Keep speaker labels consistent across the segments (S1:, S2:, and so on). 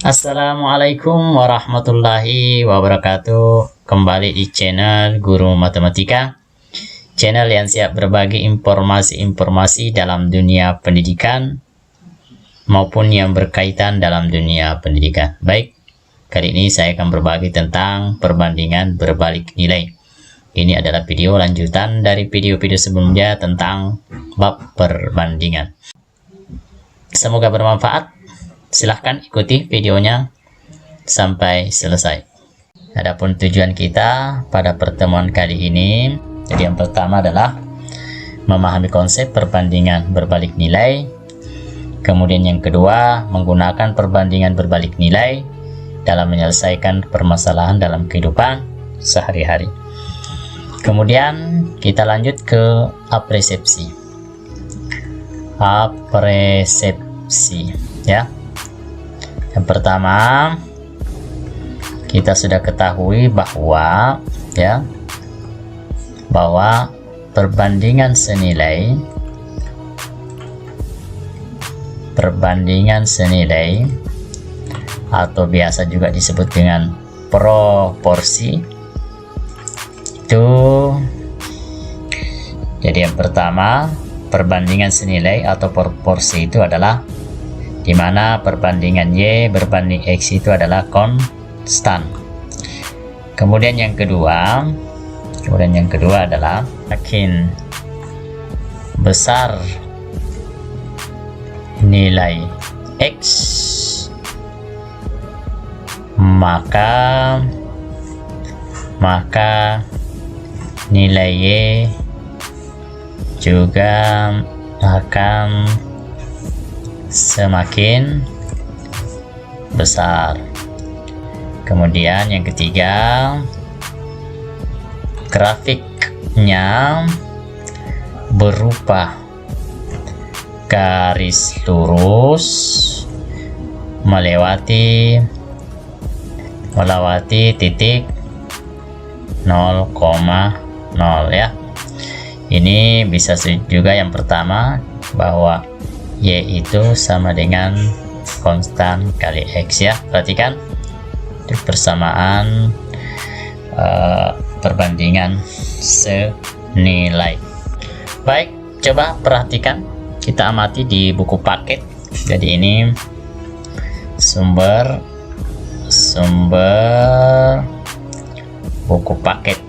S1: Assalamualaikum warahmatullahi wabarakatuh. Kembali di channel Guru Matematika, channel yang siap berbagi informasi-informasi dalam dunia pendidikan maupun yang berkaitan dalam dunia pendidikan. Baik, kali ini saya akan berbagi tentang perbandingan berbalik nilai. Ini adalah video lanjutan dari video-video sebelumnya tentang bab perbandingan. Semoga bermanfaat. Silahkan ikuti videonya sampai selesai. Adapun tujuan kita pada pertemuan kali ini, jadi yang pertama adalah memahami konsep perbandingan berbalik nilai. Kemudian yang kedua, menggunakan perbandingan berbalik nilai dalam menyelesaikan permasalahan dalam kehidupan sehari-hari. Kemudian kita lanjut ke apresepsi. Apresepsi, ya. Yang pertama, kita sudah ketahui bahwa perbandingan senilai atau biasa juga disebut dengan proporsi itu. Jadi yang pertama, perbandingan senilai atau proporsi itu adalah di mana perbandingan Y berbanding X itu adalah konstan. Kemudian yang kedua adalah makin besar nilai X, maka nilai Y juga akan semakin besar. Kemudian yang ketiga, grafiknya berupa garis lurus melewati titik 0,0 ya. Ini bisa juga yang pertama bahwa Y itu sama dengan konstan kali X ya. Perhatikan untuk persamaan perbandingan senilai. Baik, coba perhatikan, kita amati di buku paket. Jadi ini sumber buku paket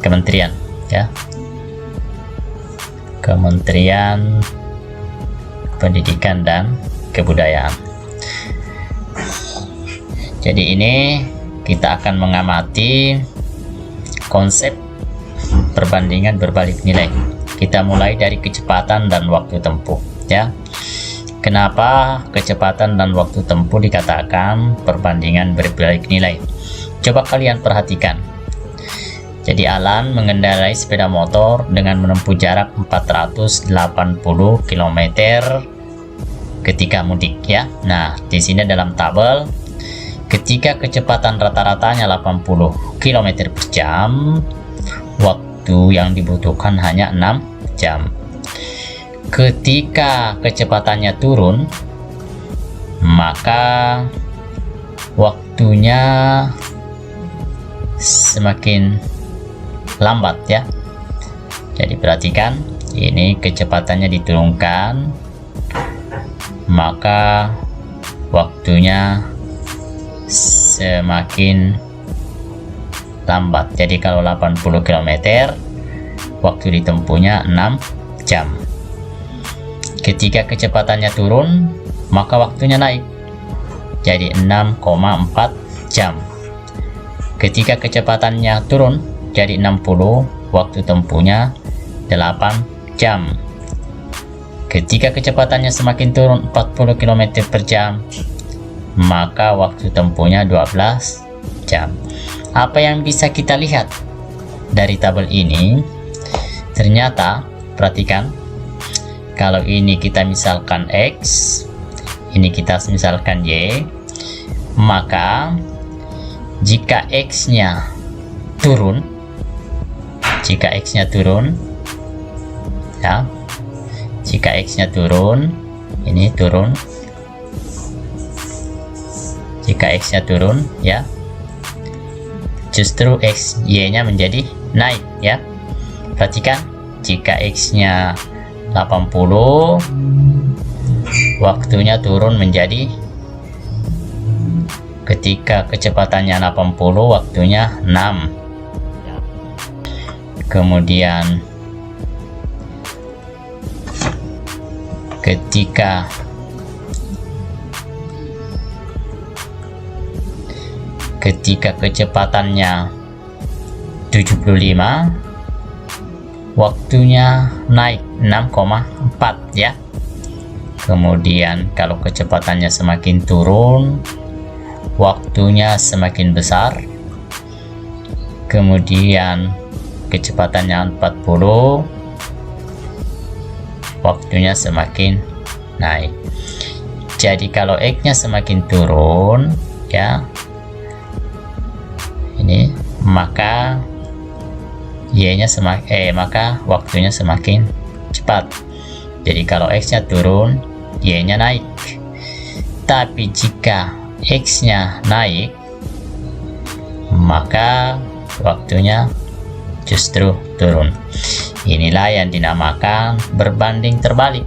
S1: kementerian ya, Kementerian Pendidikan dan Kebudayaan. Jadi ini kita akan mengamati konsep perbandingan berbalik nilai. Kita mulai dari kecepatan dan waktu tempuh ya. Kenapa kecepatan dan waktu tempuh dikatakan perbandingan berbalik nilai? Coba kalian perhatikan. Jadi Alan mengendarai sepeda motor dengan menempuh jarak 480 km ketika mudik ya. Nah, di sini dalam tabel, ketika kecepatan rata-ratanya 80 km per jam, waktu yang dibutuhkan hanya 6 jam. Ketika kecepatannya turun, maka waktunya semakin lambat ya. Jadi perhatikan, ini kecepatannya diturunkan, maka waktunya semakin lambat. Jadi kalau 80 km, waktu ditempuhnya 6 jam. Ketika kecepatannya turun, maka waktunya naik jadi 6,4 jam. Ketika kecepatannya turun jadi 60, waktu tempuhnya 8 jam. Ketika kecepatannya semakin turun 40 km per jam, maka waktu tempuhnya 12 jam. Apa yang bisa kita lihat dari tabel ini? Ternyata perhatikan, kalau ini kita misalkan X, ini kita misalkan Y, maka jika X-nya turun, ya, Jika X-nya turun, ini turun. Jika X-nya turun, ya, justru Y-nya menjadi naik, ya. Perhatikan, jika X-nya 80, waktunya turun menjadi, ketika kecepatannya 80, waktunya 6. Kemudian ketika kecepatannya 75, waktunya naik 6,4, ya. Kemudian kalau kecepatannya semakin turun, waktunya semakin besar. Kemudian kecepatannya 40, waktunya semakin naik. Jadi kalau X-nya semakin turun, ya, ini, maka Y-nya maka waktunya semakin cepat. Jadi kalau X-nya turun, Y-nya naik. Tapi jika X-nya naik, maka waktunya justru turun. Inilah yang dinamakan berbanding terbalik.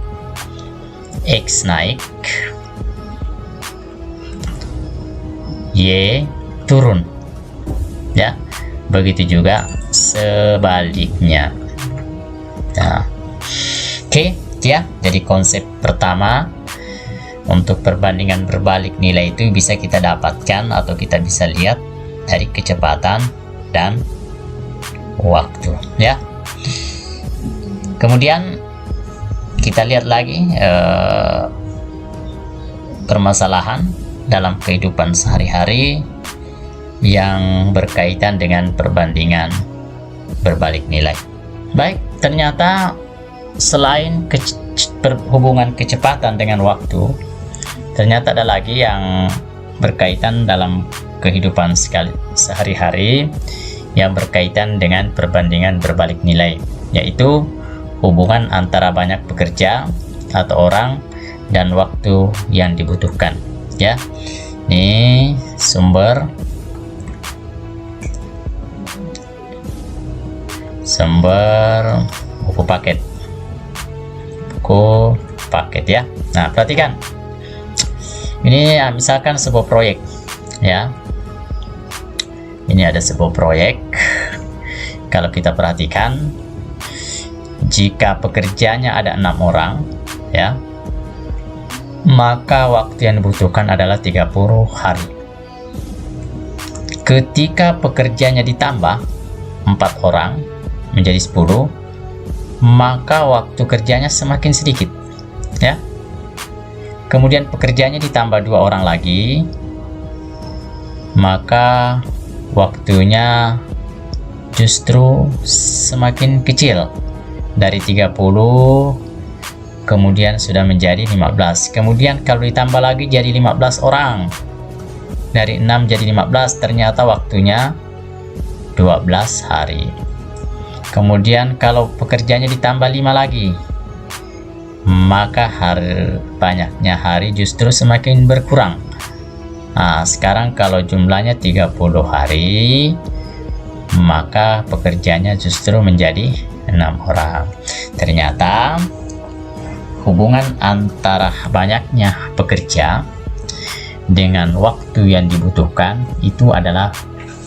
S1: X naik, Y turun, ya. Begitu juga sebaliknya. Nah, oke, ya. Jadi konsep pertama untuk perbandingan berbalik nilai itu bisa kita dapatkan atau kita bisa lihat dari kecepatan dan waktu, ya. Kemudian kita lihat lagi permasalahan dalam kehidupan sehari-hari yang berkaitan dengan perbandingan berbalik nilai. Baik, ternyata selain hubungan kecepatan dengan waktu, ternyata ada lagi yang berkaitan dalam kehidupan sehari-hari yang berkaitan dengan perbandingan berbalik nilai, yaitu hubungan antara banyak pekerja atau orang dan waktu yang dibutuhkan, ya. Ini sumber buku paket, ya. Nah, perhatikan ini, ya, misalkan sebuah proyek, ya. Ini ada sebuah proyek. Kalau kita perhatikan, jika pekerjanya ada 6 orang, ya, maka waktu yang dibutuhkan adalah 30 hari. Ketika pekerjanya ditambah 4 orang menjadi 10, maka waktu kerjanya semakin sedikit, ya. Kemudian pekerjanya ditambah 2 orang lagi, maka waktunya justru semakin kecil. Dari 30 kemudian sudah menjadi 15. Kemudian kalau ditambah lagi jadi 15 orang, dari 6 jadi 15, ternyata waktunya 12 hari. Kemudian kalau pekerjanya ditambah 5 lagi, maka banyaknya hari justru semakin berkurang. Nah, sekarang kalau jumlahnya 30 hari, maka pekerjanya justru menjadi 6 orang. Ternyata hubungan antara banyaknya pekerja dengan waktu yang dibutuhkan itu adalah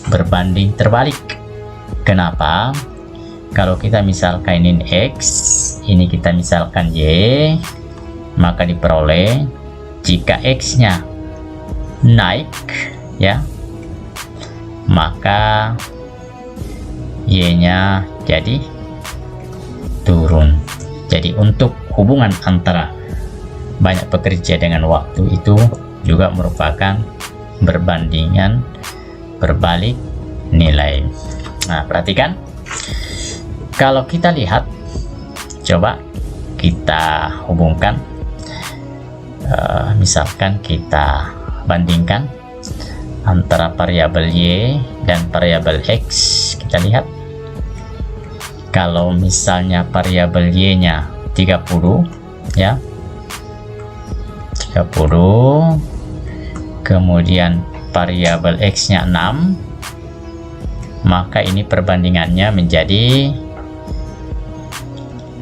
S1: berbanding terbalik. Kenapa? Kalau kita misalkan ini X, ini kita misalkan Y, maka diperoleh jika X-nya naik, ya, maka Y-nya jadi turun. Jadi untuk hubungan antara banyak pekerja dengan waktu itu juga merupakan berbandingan berbalik nilai. Nah, perhatikan, kalau kita lihat, coba kita hubungkan, misalkan kita bandingkan antara variabel Y dan variabel X. Kita lihat, kalau misalnya variabel Y nya 30, ya, 30. Kemudian variabel X nya 6, maka ini perbandingannya menjadi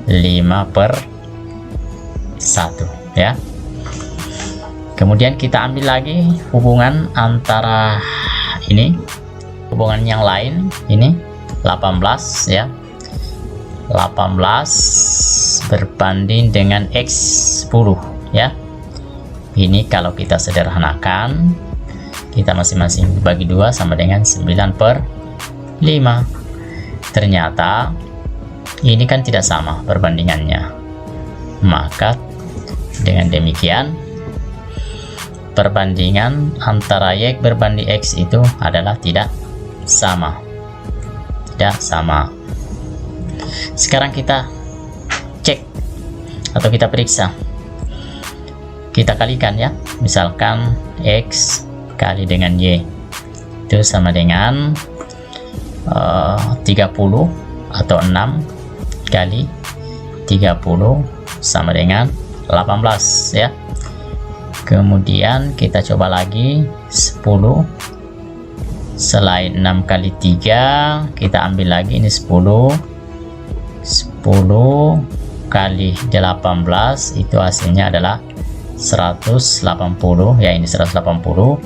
S1: 5/1 ya. Kemudian kita ambil lagi hubungan antara ini, hubungan yang lain, ini 18 ya, 18 berbanding dengan X 10 ya. Ini kalau kita sederhanakan, kita masing-masing bagi 2 sama dengan 9/5. Ternyata ini kan tidak sama perbandingannya, maka dengan demikian perbandingan antara Y berbanding X itu adalah tidak sama. Sekarang kita cek atau kita periksa, kita kalikan ya. Misalkan X kali dengan Y itu sama dengan 30, atau 6 kali 30 sama dengan 18 ya. Kemudian kita coba lagi 10, selain 6 kali 3 kita ambil lagi ini 10 kali 18 itu hasilnya adalah 180 ya, ini 180.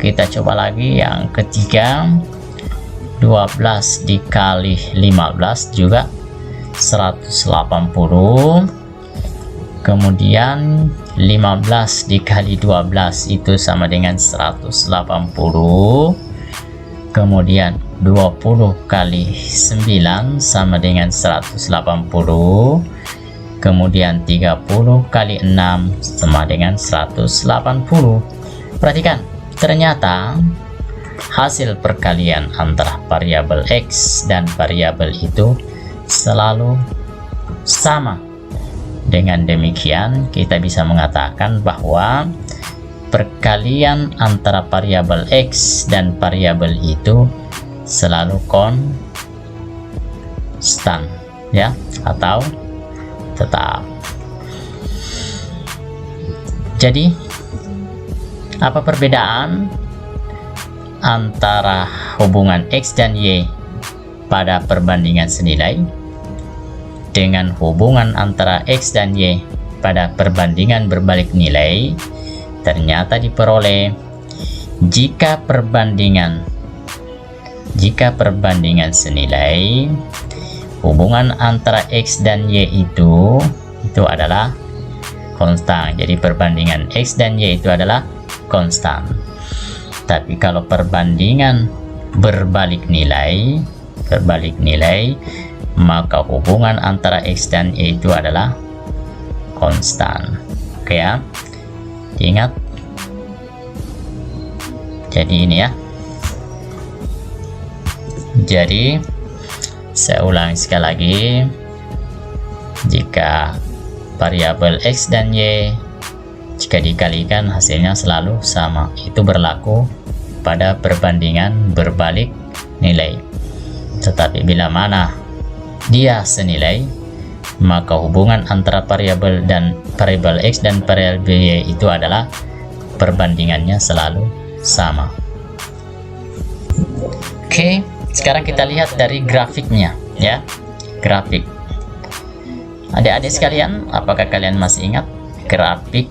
S1: Kita coba lagi yang ketiga, 12 dikali 15 juga 180. Kemudian 15 dikali 12 itu sama dengan 180. Kemudian 20 kali 9 sama dengan 180. Kemudian 30 kali 6 sama dengan 180. Perhatikan, ternyata hasil perkalian antara variabel X dan variabel itu selalu sama. Dengan demikian kita bisa mengatakan bahwa perkalian antara variabel X dan variabel itu selalu konstan ya, atau tetap. Jadi apa perbedaan antara hubungan X dan Y pada perbandingan senilai dengan hubungan antara X dan Y pada perbandingan berbalik nilai? Ternyata diperoleh jika perbandingan senilai, hubungan antara X dan Y itu adalah konstan. Jadi perbandingan X dan Y itu adalah konstan. Tapi kalau perbandingan berbalik nilai, maka hubungan antara X dan Y itu adalah konstan. Oke ya, ingat. Jadi ini ya. Jadi saya ulangi sekali lagi, jika variabel X dan Y jika dikalikan hasilnya selalu sama, itu berlaku pada perbandingan berbalik nilai. Tetapi bila mana dia senilai, maka hubungan antara variabel X dan variabel Y itu adalah perbandingannya selalu sama. Oke, sekarang kita lihat dari grafiknya ya. Grafik. Adik-adik sekalian, apakah kalian masih ingat grafik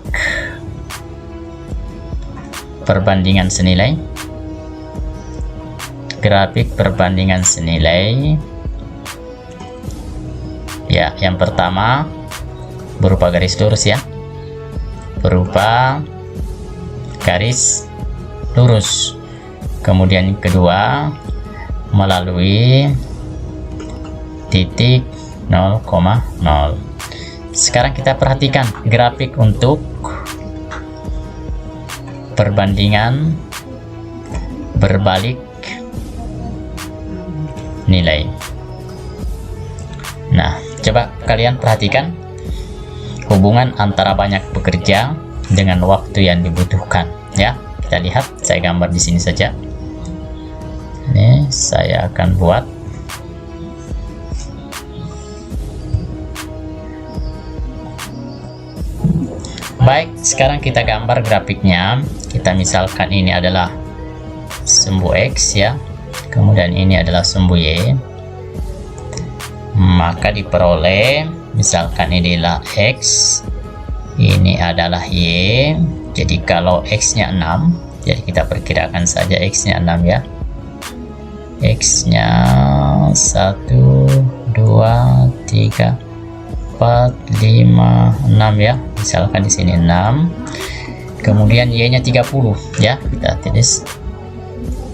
S1: perbandingan senilai? Grafik perbandingan senilai ya, yang pertama berupa garis lurus ya, berupa garis lurus. Kemudian yang kedua melalui titik 0,0. Sekarang kita perhatikan grafik untuk perbandingan berbalik nilai. Nah, coba kalian perhatikan hubungan antara banyak pekerja dengan waktu yang dibutuhkan ya. Kita lihat, saya gambar di sini saja. Ini saya akan buat Baik, sekarang kita gambar grafiknya. Kita misalkan ini adalah sumbu X ya, kemudian ini adalah sumbu Y. Maka diperoleh, misalkan ini adalah X, ini adalah Y. Jadi kalau X nya 6, jadi kita perkirakan saja X nya 6 ya. X nya 1, 2, 3, 4, 5, 6 ya. Misalkan di sini 6. Kemudian Y nya 30 ya. Kita tulis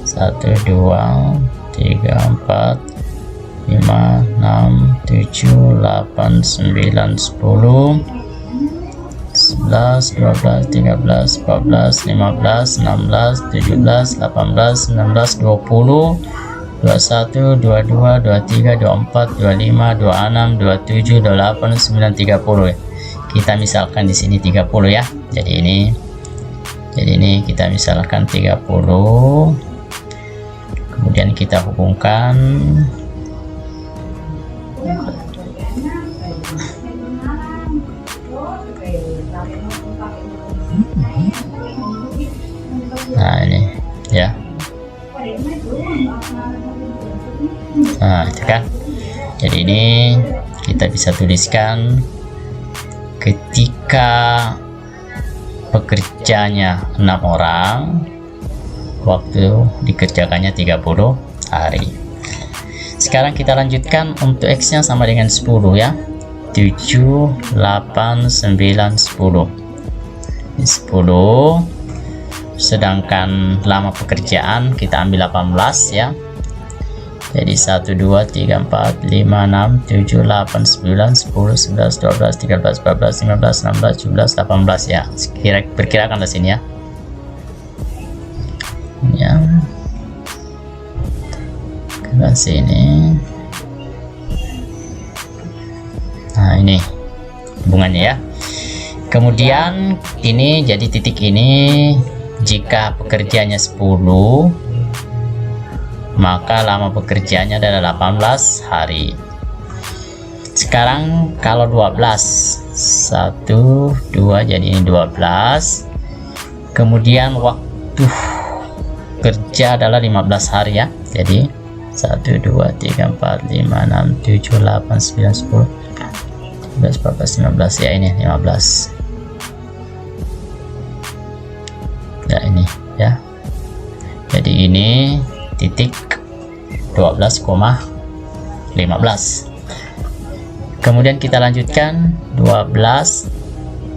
S1: 1, 2, 3, 4, 5, 6, 7, 8, 9, 10, 11, 12, 13, 14, 15, 16, 17, 18, 19, 20, 21, 22, 23, 24, 25, 26, 27, 28, 29, 30. Kita misalkan di sini 30 ya. Jadi ini kita misalkan 30. Kemudian kita hubungkan nah ini ya. Nah itu kan, jadi ini kita bisa tuliskan ketika pekerjanya 6 orang, waktu dikerjakannya 30 hari. Sekarang kita lanjutkan untuk X nya sama dengan 10 ya. 7, 8, 9, 10. Ini 10. Sedangkan lama pekerjaan kita ambil 18 ya. Jadi 1, 2, 3, 4, 5, 6, 7, 8, 9, 10, 11, 12, 13, 14, 15, 16, 17, 18 ya. Perkirakan di sini ya. Ya. Ke sini. Nah, ini hubungannya ya. Kemudian ini jadi titik ini, jika pekerjaannya 10, maka lama pekerjaannya adalah 18 hari. Sekarang kalau 12, 1, 2, jadi ini 12. Kemudian waktu kerja adalah 15 hari ya. Jadi 1, 2, 3, 4, 5, 6, 7, 8, 9, 10, 11, 14, 15 ya, ini 15 ya, ini ya. Jadi ini titik 12,15. Kemudian kita lanjutkan 12,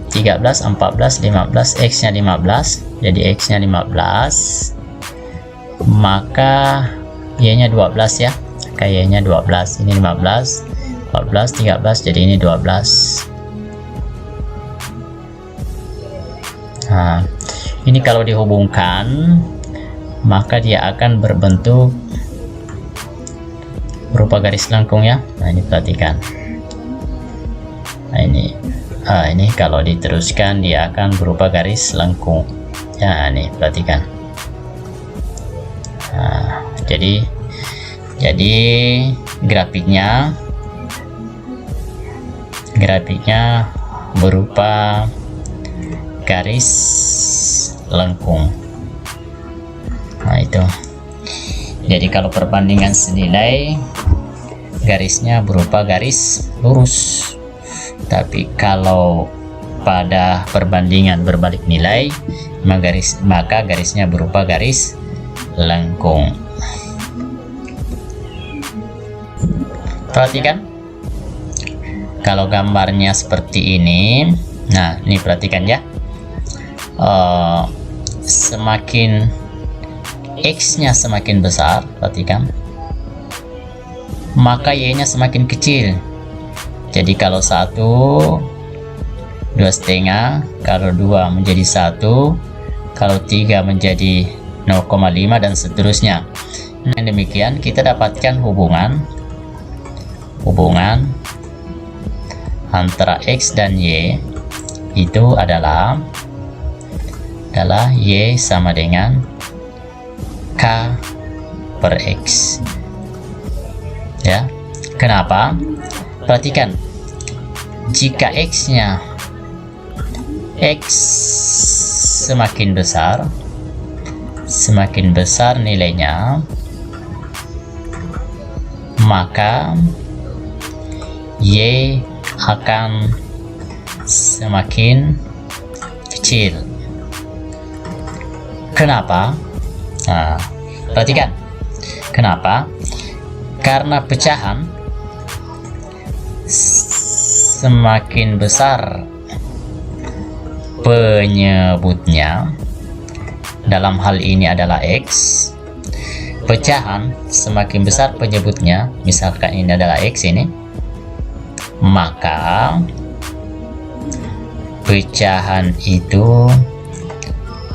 S1: 13, 14, 15, X nya 15. Jadi X nya 15, maka Y nya 12 ya. Y nya 12, ini 15, 14, 13, jadi ini 12. Nah, ini kalau dihubungkan maka dia akan berbentuk berupa garis lengkung ya. Nah ini perhatikan. Nah ini kalau diteruskan dia akan berupa garis lengkung ya. Ini perhatikan. Nah, jadi grafiknya berupa garis lengkung. Nah itu. Jadi kalau perbandingan senilai, garisnya berupa garis lurus. Tapi kalau pada perbandingan berbalik nilai, maka garisnya berupa garis lengkung. Perhatikan, kalau gambarnya seperti ini. Nah ini perhatikan ya. Semakin X nya semakin besar, perhatikan, maka Y nya semakin kecil. Jadi kalau 1, 2,5, kalau 2 menjadi 1, kalau 3 menjadi 0,5 dan seterusnya. Dengan demikian kita dapatkan hubungan antara X dan Y itu adalah Y sama dengan K per X ya. Kenapa? Perhatikan, jika X nya X semakin besar nilainya, maka Y akan semakin kecil. Kenapa? Nah, perhatikan. Kenapa? Karena pecahan semakin besar penyebutnya, dalam hal ini adalah X. Pecahan semakin besar penyebutnya, misalkan ini adalah X ini, maka pecahan itu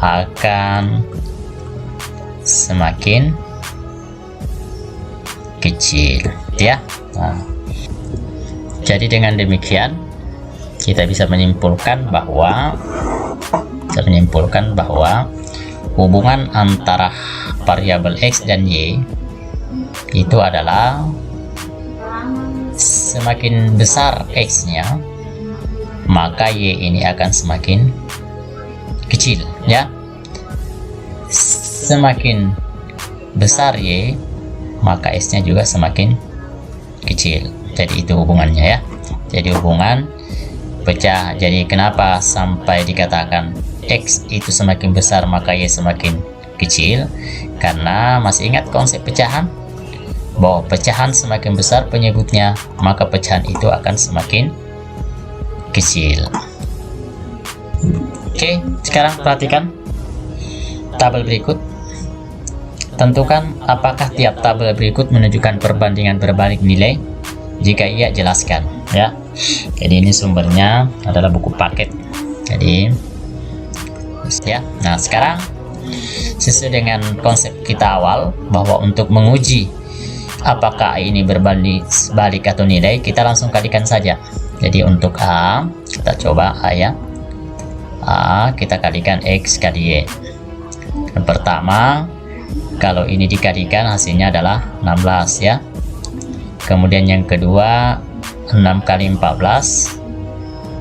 S1: akan semakin kecil, ya. Nah, jadi dengan demikian kita bisa menyimpulkan bahwa hubungan antara variabel X dan Y itu adalah semakin besar X-nya, maka Y ini akan semakin kecil, ya. Semakin besar Y, maka S-nya juga semakin kecil. Jadi itu hubungannya, ya. Jadi hubungan pecah. Jadi kenapa sampai dikatakan X itu semakin besar maka Y semakin kecil? Karena masih ingat konsep pecahan, bahwa pecahan semakin besar penyebutnya, maka pecahan itu akan semakin kecil. Oke, sekarang perhatikan tabel berikut. Tentukan apakah tiap tabel berikut menunjukkan perbandingan berbalik nilai. Jika iya, jelaskan, ya. Jadi ini sumbernya adalah buku paket. Jadi ya. Nah, sekarang sesuai dengan konsep kita awal, bahwa untuk menguji apakah ini berbalik atau nilai, kita langsung kalikan saja. Jadi untuk A, kita coba A, ya. A kita kalikan X kali Y. Yang pertama, kalau ini dikalikan hasilnya adalah 16, ya. Kemudian yang kedua 6 kali 14.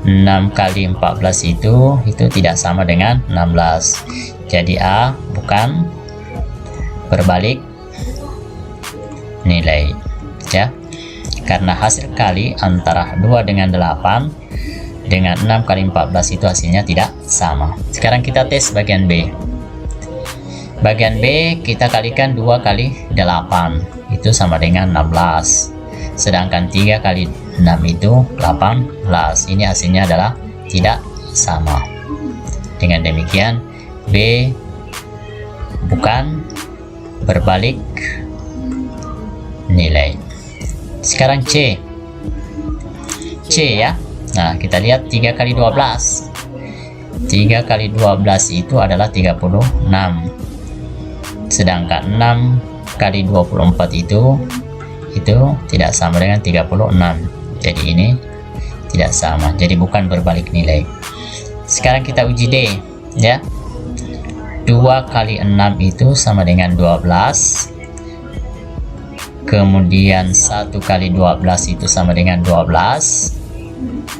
S1: 6 kali 14 itu tidak sama dengan 16. Jadi A bukan berbalik nilai, ya. Karena hasil kali antara 2 dengan 8 dengan 6 kali 14 itu hasilnya tidak sama. Sekarang kita tes bagian B. Bagian B kita kalikan 2 kali 8 itu sama dengan 16. Sedangkan 3 kali 6 itu 18. Ini hasilnya adalah tidak sama. Dengan demikian B bukan berbalik nilai. Sekarang C, ya. Nah, kita lihat 3 kali 12. 3 kali 12 itu adalah 36. Sedangkan 6 kali 24 itu tidak sama dengan 36. Jadi ini tidak sama. Jadi bukan berbalik nilai. Sekarang kita uji D, ya. 2 kali 6 itu sama dengan 12. Kemudian 1 kali 12 itu sama dengan 12.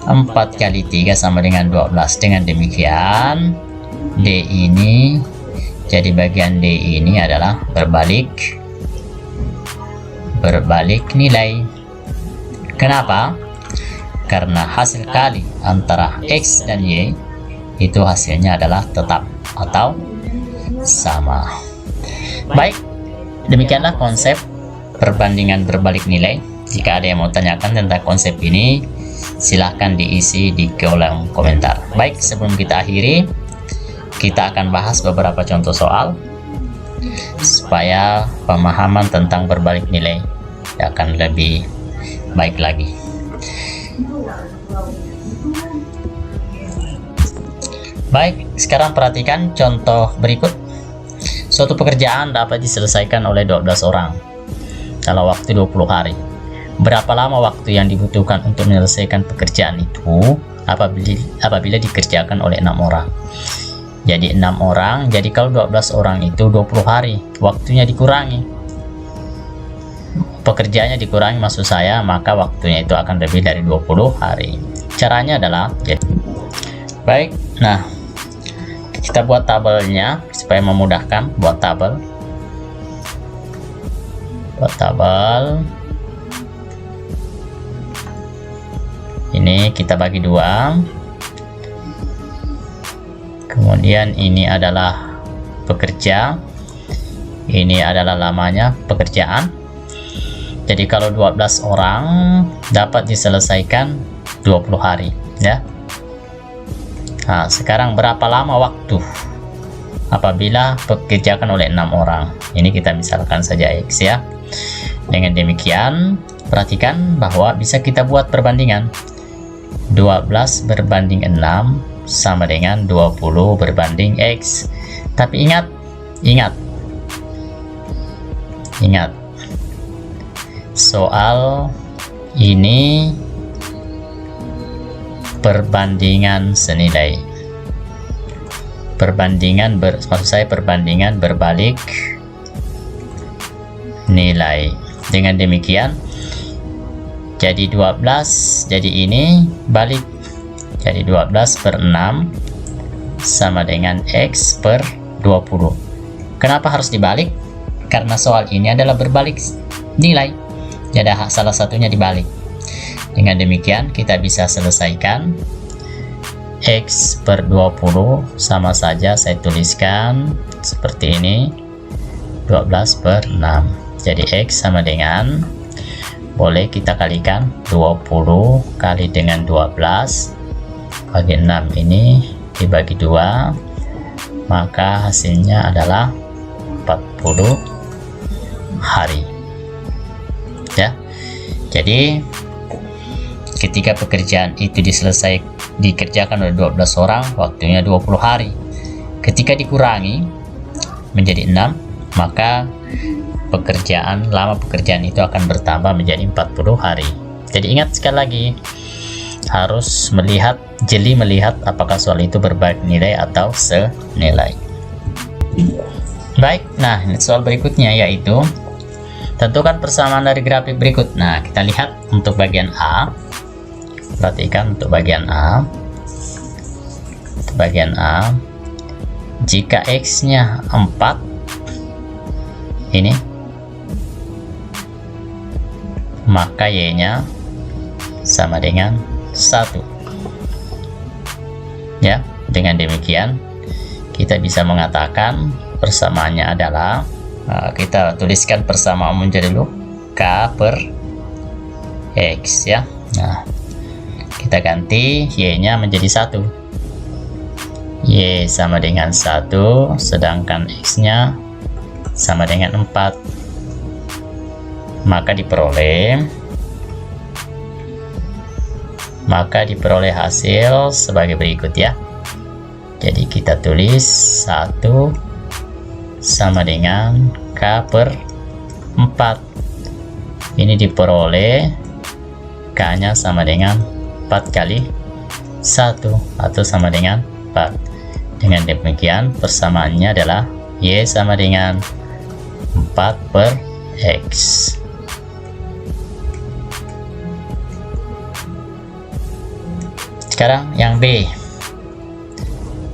S1: 4 kali 3 sama dengan 12. Dengan demikian D ini, jadi bagian D ini adalah berbalik nilai. Kenapa? Karena hasil kali antara X dan Y itu hasilnya adalah tetap atau sama. Baik, demikianlah konsep perbandingan berbalik nilai. Jika ada yang mau tanyakan tentang konsep ini, silahkan diisi di kolom komentar. Baik, sebelum kita akhiri, kita akan bahas beberapa contoh soal supaya pemahaman tentang berbalik nilai akan lebih baik lagi. Baik, sekarang perhatikan contoh berikut. Suatu pekerjaan dapat diselesaikan oleh 12 orang dalam waktu 20 hari. Berapa lama waktu yang dibutuhkan untuk menyelesaikan pekerjaan itu apabila dikerjakan oleh 6 orang? Jadi 6 orang, jadi kalau 12 orang itu 20 hari, waktunya dikurangi. Pekerjaannya dikurangi maksud saya, maka waktunya itu akan lebih dari 20 hari. Caranya adalah, Baik, nah kita buat tabelnya supaya memudahkan. Buat tabel, ini kita bagi dua, kemudian ini adalah pekerja, ini adalah lamanya pekerjaan. Jadi kalau 12 orang dapat diselesaikan 20 hari ya. Nah, sekarang berapa lama waktu apabila pekerjakan oleh 6 orang? Ini kita misalkan saja X ya. Dengan demikian, perhatikan bahwa bisa kita buat perbandingan. 12 berbanding 6 sama dengan 20 berbanding X. Tapi ingat. Soal ini perbandingan senilai. Maksud saya perbandingan berbalik nilai. Dengan demikian jadi 12, jadi ini balik. Jadi 12 per 6 sama dengan X per 20. Kenapa harus dibalik? Karena soal ini adalah berbalik nilai. Jadi salah satunya dibalik. Dengan demikian kita bisa selesaikan X per 20 sama saja saya tuliskan seperti ini, 12 per 6. Jadi X sama dengan, boleh kita kalikan 20 kali dengan 12 bagi 6, ini dibagi 2, maka hasilnya adalah 40 hari ya. Jadi ketika pekerjaan itu dikerjakan oleh 12 orang, waktunya 20 hari. Ketika dikurangi menjadi 6, maka lama pekerjaan itu akan bertambah menjadi 40 hari. Jadi ingat sekali lagi, harus jeli melihat apakah soal itu berbalik nilai atau senilai. Baik, nah soal berikutnya yaitu tentukan persamaan dari grafik berikut. Nah, kita lihat untuk bagian A. Perhatikan untuk bagian A. Jika X-nya 4, ini, maka Y-nya sama dengan 1. Ya, dengan demikian kita bisa mengatakan persamaannya adalah, kita tuliskan persamaan menjadi dulu K per X ya. Nah, kita ganti Y-nya menjadi 1. Y sama dengan 1, sedangkan X-nya sama dengan 4. Maka diperoleh hasil sebagai berikut ya. Jadi kita tulis 1 sama dengan K per 4. Ini diperoleh K-nya sama dengan 4 kali 1 atau sama dengan 4. Dengan demikian persamaannya adalah Y sama dengan 4 per X. Sekarang yang B,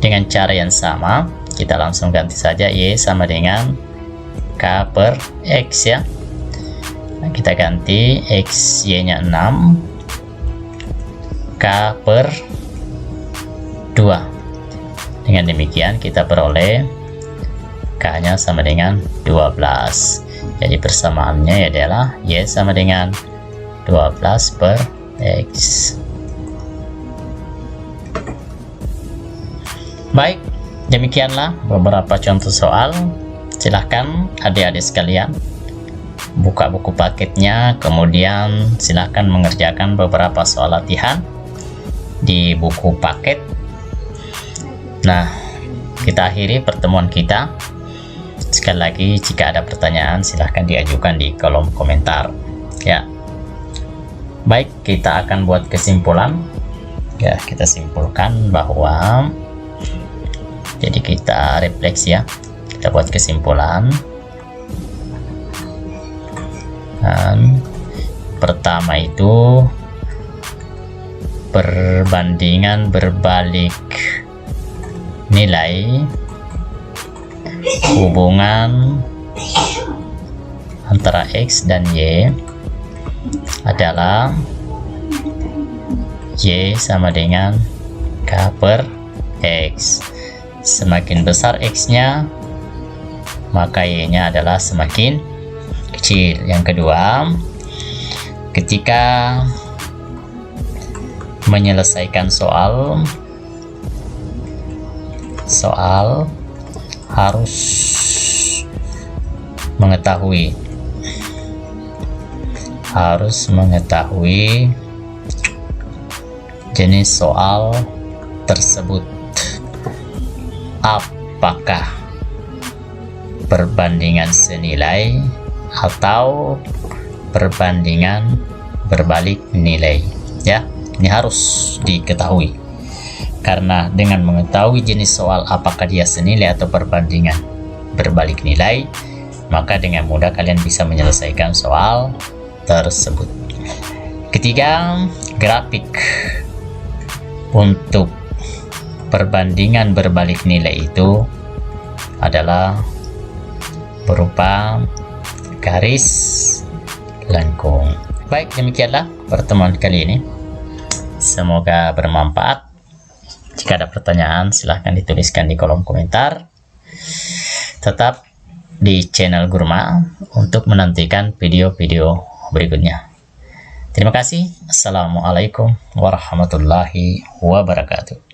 S1: dengan cara yang sama kita langsung ganti saja Y sama dengan K per X ya. Nah, kita ganti X Y-nya 6, K per 2. Dengan demikian kita peroleh K-nya sama dengan 12. Jadi persamaannya adalah Y sama dengan 12 per X. Baik, demikianlah beberapa contoh soal. Silahkan adik-adik sekalian buka buku paketnya, kemudian silahkan mengerjakan beberapa soal latihan di buku paket. Nah, kita akhiri pertemuan kita. Sekali lagi, jika ada pertanyaan silahkan diajukan di kolom komentar ya. Baik, kita akan buat kesimpulan ya. Kita simpulkan bahwa, jadi kita refleksi ya, kita buat kesimpulan. Dan pertama itu perbandingan berbalik nilai hubungan antara X dan Y adalah Y sama dengan K per X. Semakin besar X-nya, maka Y-nya adalah semakin kecil. Yang kedua, ketika menyelesaikan soal harus mengetahui jenis soal tersebut, apakah perbandingan senilai atau perbandingan berbalik nilai. Ya, ini harus diketahui, karena dengan mengetahui jenis soal apakah dia senilai atau perbandingan berbalik nilai, maka dengan mudah kalian bisa menyelesaikan soal tersebut. Ketiga, grafik untuk perbandingan berbalik nilai itu adalah berupa garis lengkung. Baik, demikianlah pertemuan kali ini. Semoga bermanfaat. Jika ada pertanyaan, silahkan dituliskan di kolom komentar. Tetap di channel Gurma untuk menantikan video-video berikutnya. Terima kasih. Assalamualaikum warahmatullahi wabarakatuh.